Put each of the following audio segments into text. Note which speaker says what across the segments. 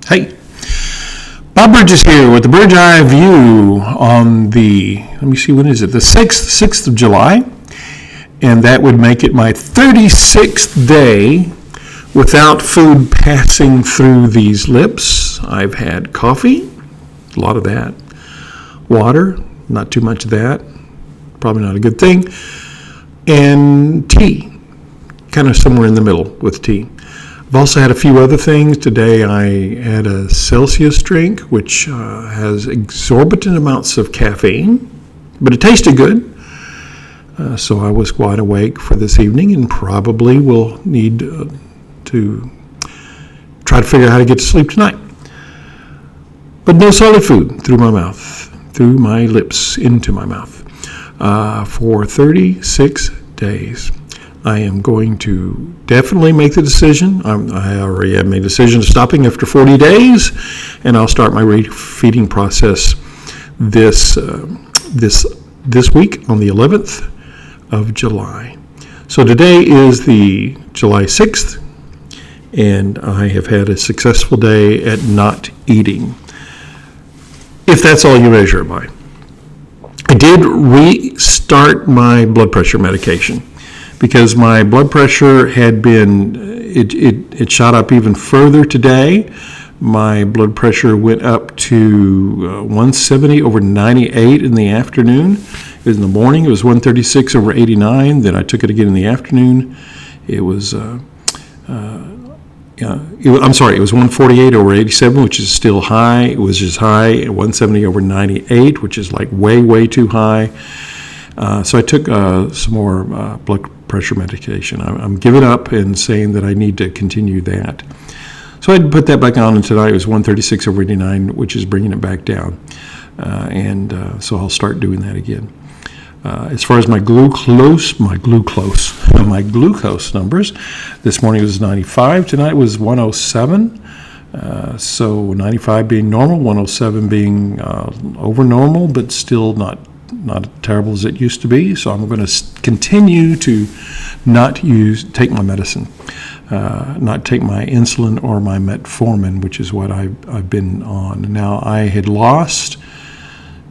Speaker 1: Hey, Bob Burgess here with the Burgi View on let me see, when is it? The 6th of July. And that would make it my 36th day without food passing through these lips. I've had coffee, a lot of that. Water, not too much of that. Probably not a good thing. And tea, kind of somewhere in the middle with tea. I've also had a few other things. Today I had a Celsius drink, which has exorbitant amounts of caffeine, but it tasted good. So I was wide awake for this evening and probably will need to try to figure out how to get to sleep tonight. But no solid food through my mouth, through my lips, into my mouth, for 36 days. I am going to definitely make the decision. I already have made a decision of stopping after 40 days, and I'll start my refeeding process this week on the 11th of July. So today is the July 6th, and I have had a successful day at not eating, if that's all you measure it by. I did restart my blood pressure medication, because my blood pressure had been, it shot up even further today. My blood pressure went up to 170 over 98 in the afternoon. It was in the morning, it was 136 over 89. Then I took it again in the afternoon. It was, it was 148 over 87, which is still high. It was just high at 170 over 98, which is like way too high. So I took some more blood pressure medication. I'm giving up and saying that I need to continue that. So I had to put that back on, and tonight it was 136 over 89, which is bringing it back down. So I'll start doing that again. As far as my glucose numbers, this morning was 95, tonight was 107. So 95 being normal, 107 being over normal, but still not as terrible as it used to be. So I'm going to continue to not take my medicine, not take my insulin or my metformin, which is what I've been on. Now, I had lost,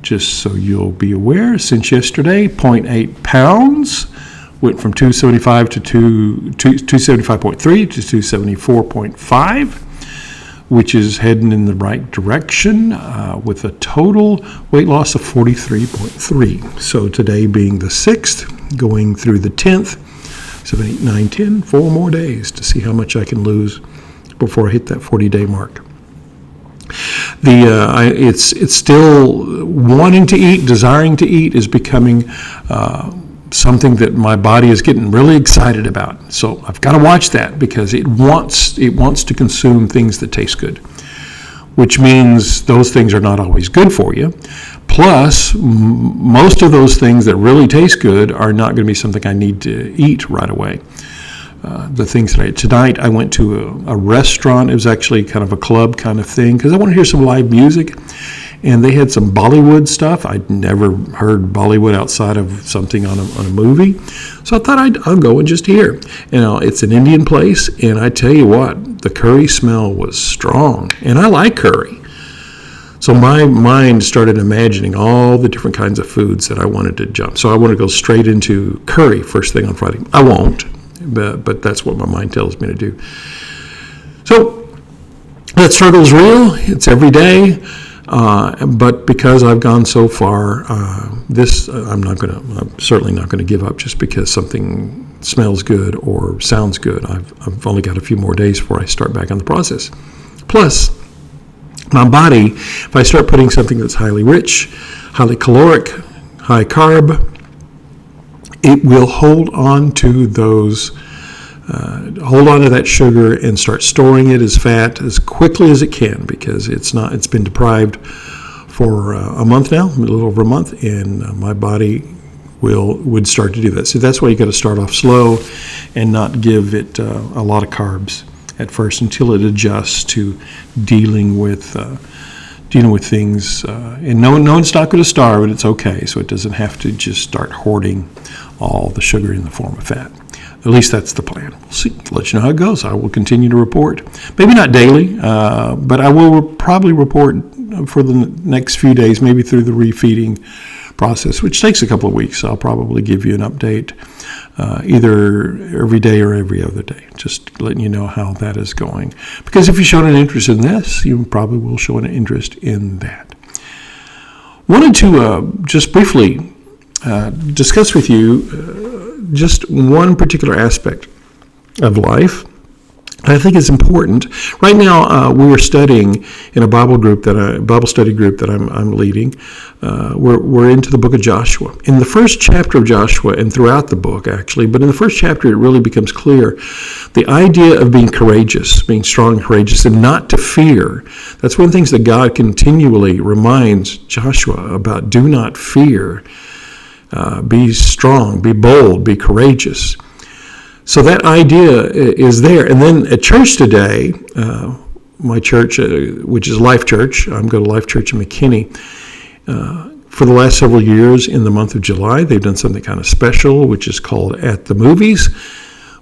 Speaker 1: just so you'll be aware, since yesterday, 0.8 pounds. Went from 275 to 275.3 to 274.5, which is heading in the right direction, with a total weight loss of 43.3. So today being the 6th, going through the 10th, 7, 8, 9, 10, 4 more days to see how much I can lose before I hit that 40-day mark. It's still wanting to eat, desiring to eat is becoming something that my body is getting really excited about. So I've got to watch that, because it wants to consume things that taste good, which means those things are not always good for you. Plus, most of those things that really taste good are not going to be something I need to eat right away. The things that tonight I went to a restaurant. It was actually kind of a club kind of thing, because I want to hear some live music, and they had some Bollywood stuff. I'd never heard Bollywood outside of something on a movie, so I thought I'll go and just hear. It's an Indian place, and I tell you what, the curry smell was strong, and I like curry. So my mind started imagining all the different kinds of foods that I wanted to jump. So I want to go straight into curry first thing on Friday. I won't, but that's what my mind tells me to do. So that struggle's real. It's every day. But because I've gone so far, I'm certainly not going to give up just because something smells good or sounds good. I've only got a few more days before I start back on the process. Plus, my body, if I start putting something that's highly rich, highly caloric, high carb, it will hold on to that sugar and start storing it as fat as quickly as it can, because it's been deprived for a month now, a little over a month, and my body would start to do that. So that's why you got to start off slow and not give it a lot of carbs at first until it adjusts to dealing with things. And no one's not going to starve, and it's okay. So it doesn't have to just start hoarding all the sugar in the form of fat. At least that's the plan. We'll see. Let you know how it goes. I will continue to report. Maybe not daily, but I will probably report for the next few days, maybe through the refeeding process, which takes a couple of weeks. I'll probably give you an update either every day or every other day, just letting you know how that is going. Because if you showed an interest in this, you probably will show an interest in that. Wanted to just briefly discuss with you just one particular aspect of life I think is important. Right now, we are studying in a Bible study group that I'm leading. We're into the book of Joshua. In the first chapter of Joshua, and throughout the book actually, but in the first chapter, it really becomes clear the idea of being courageous, being strong and courageous, and not to fear. That's one of the things that God continually reminds Joshua about. Do not fear. Be strong, be bold, be courageous. So that idea is there. And then at church today, my church, which is Life Church, I'm going to Life Church in McKinney, for the last several years in the month of July, they've done something kind of special, which is called At the Movies,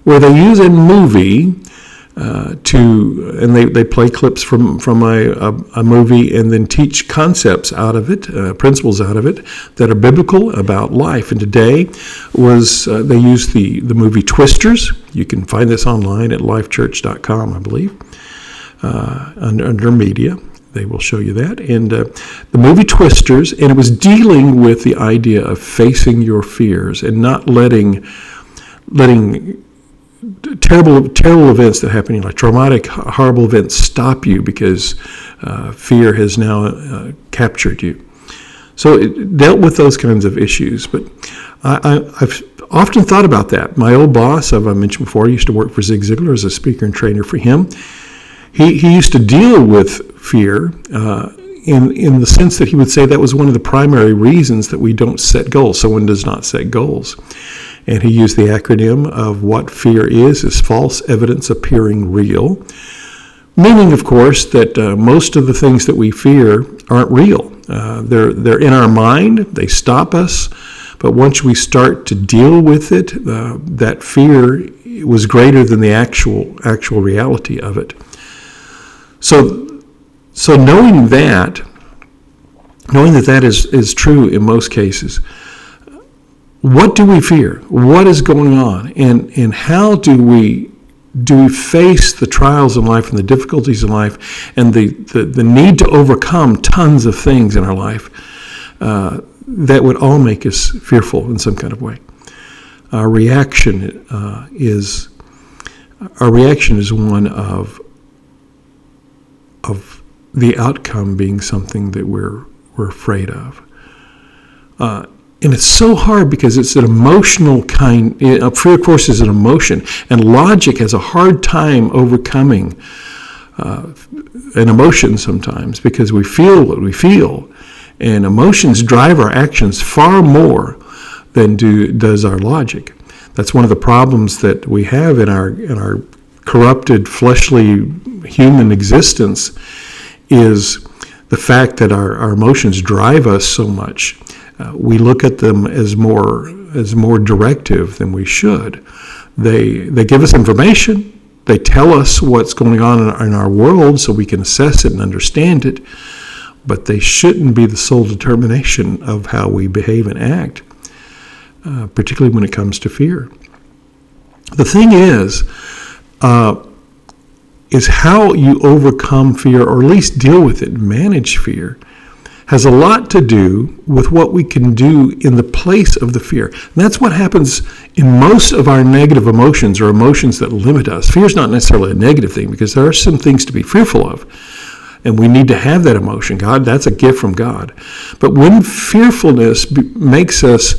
Speaker 1: where they use a movie and they play clips from a movie and then teach concepts out of it, principles out of it that are biblical about life. And today they used the movie Twisters. You can find this online at lifechurch.com, I believe, under media. They will show you that. And the movie Twisters, and it was dealing with the idea of facing your fears and not letting terrible events that happen in your life, traumatic, horrible events, stop you because fear has now captured you. So it dealt with those kinds of issues. But I've often thought about that. My old boss, as I mentioned before, used to work for Zig Ziglar as a speaker and trainer for him. He used to deal with fear in the sense that he would say that was one of the primary reasons that we don't set goals. Someone does not set goals. And he used the acronym of what fear is false evidence appearing real. Meaning, of course, that most of the things that we fear aren't real. They're in our mind, they stop us, but once we start to deal with it, that fear was greater than the actual reality of it. So knowing that is true in most cases, what do we fear? What is going on? And how do we face the trials in life and the difficulties in life and the need to overcome tons of things in our life that would all make us fearful in some kind of way? Our reaction is one of the outcome being something that we're afraid of. And it's so hard because it's an emotional kind. Fear, of course, is an emotion, and logic has a hard time overcoming an emotion sometimes because we feel what we feel, and emotions drive our actions far more than does our logic. That's one of the problems that we have in our corrupted, fleshly human existence is the fact that our emotions drive us so much. We look at them as more directive than we should. They give us information. They tell us what's going on in our world so we can assess it and understand it. But they shouldn't be the sole determination of how we behave and act, particularly when it comes to fear. The thing is how you overcome fear, or at least deal with it, manage fear, has a lot to do with what we can do in the place of the fear. And that's what happens in most of our negative emotions, or emotions that limit us. Fear is not necessarily a negative thing, because there are some things to be fearful of, and we need to have that emotion. That's a gift from God. But when fearfulness makes us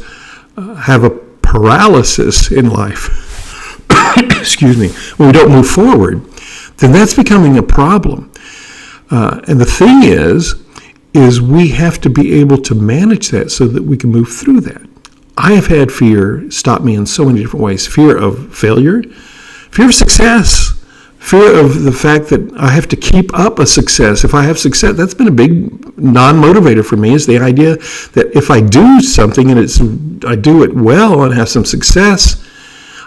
Speaker 1: have a paralysis in life, excuse me, when we don't move forward, then that's becoming a problem. And the thing is we have to be able to manage that so that we can move through that. I have had fear stop me in so many different ways. Fear of failure, fear of success, fear of the fact that I have to keep up a success. If I have success, that's been a big non-motivator for me, is the idea that if I do something and I do it well and have some success,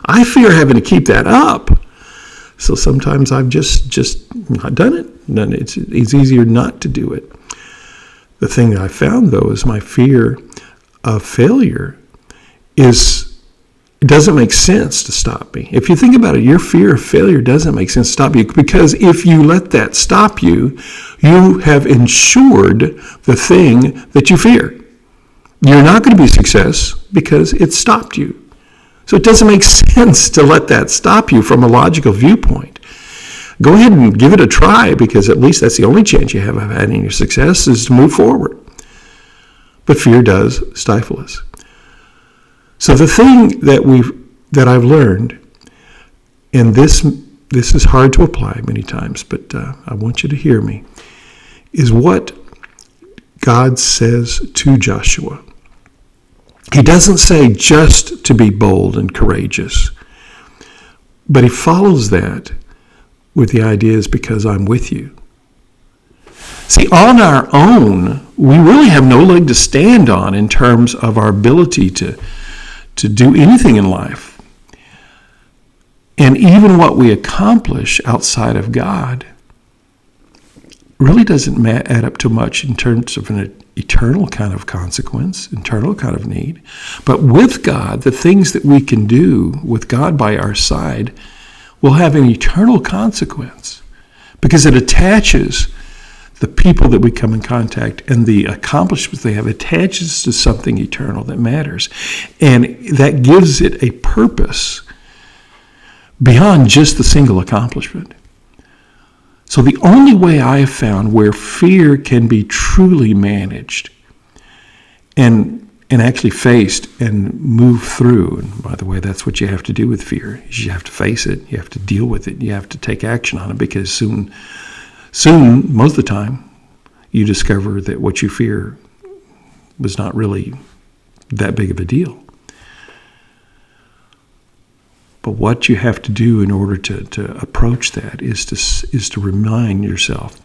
Speaker 1: I fear having to keep that up. So sometimes I've just not done it. And it's easier not to do it. The thing that I found, though, is my fear of failure it doesn't make sense to stop me. If you think about it, your fear of failure doesn't make sense to stop you, because if you let that stop you, you have ensured the thing that you fear. You're not going to be a success because it stopped you. So it doesn't make sense to let that stop you from a logical viewpoint. Go ahead and give it a try, because at least that's the only chance you have of having your success is to move forward. But fear does stifle us. So the thing that I've learned, and this is hard to apply many times, but I want you to hear me, is what God says to Joshua. He doesn't say just to be bold and courageous, but he follows that with the idea is because I'm with you. See, on our own, we really have no leg to stand on in terms of our ability to do anything in life. And even what we accomplish outside of God really doesn't add up to much in terms of an eternal kind of consequence, eternal kind of need. But with God, the things that we can do with God by our side will have an eternal consequence, because it attaches the people that we come in contact and the accomplishments they have attaches to something eternal that matters. And that gives it a purpose beyond just the single accomplishment. So the only way I have found where fear can be truly managed and actually faced and move through, and by the way, that's what you have to do with fear, is you have to face it, you have to deal with it, you have to take action on it, because soon, most of the time, you discover that what you fear was not really that big of a deal. But what you have to do in order to approach that is to remind yourself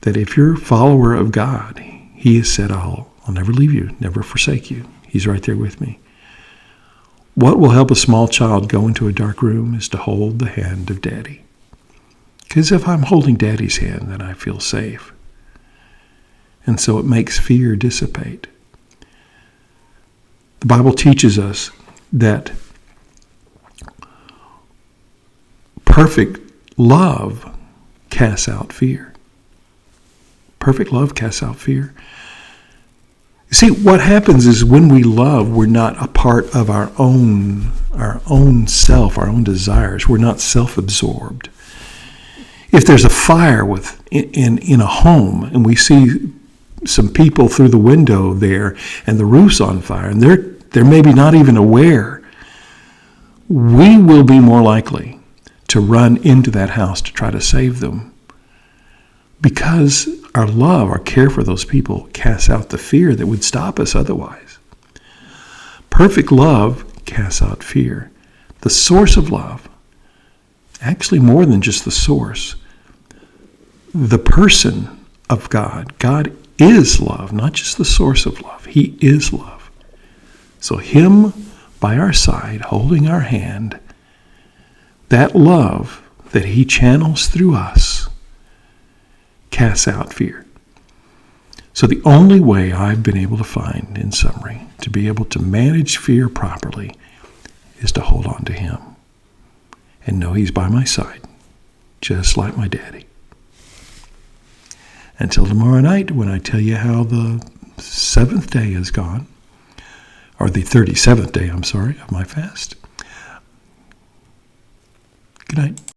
Speaker 1: that if you're a follower of God, He has said, I'll never leave you, never forsake you. He's right there with me. What will help a small child go into a dark room is to hold the hand of Daddy. Because if I'm holding Daddy's hand, then I feel safe. And so it makes fear dissipate. The Bible teaches us that perfect love casts out fear. Perfect love casts out fear. You see, what happens is when we love, we're not a part of our own self, our own desires. We're not self-absorbed. If there's a fire in a home and we see some people through the window there and the roof's on fire and they're maybe not even aware, we will be more likely to run into that house to try to save them, because our love, our care for those people casts out the fear that would stop us otherwise. Perfect love casts out fear. The source of love, actually more than just the source, the person of God. God is love, not just the source of love. He is love. So Him by our side, holding our hand, that love that He channels through us casts out fear. So the only way I've been able to find, in summary, to be able to manage fear properly is to hold on to Him and know He's by my side, just like my Daddy. Until tomorrow night, when I tell you how the 7th day is gone, or the 37th day, of my fast. Good night.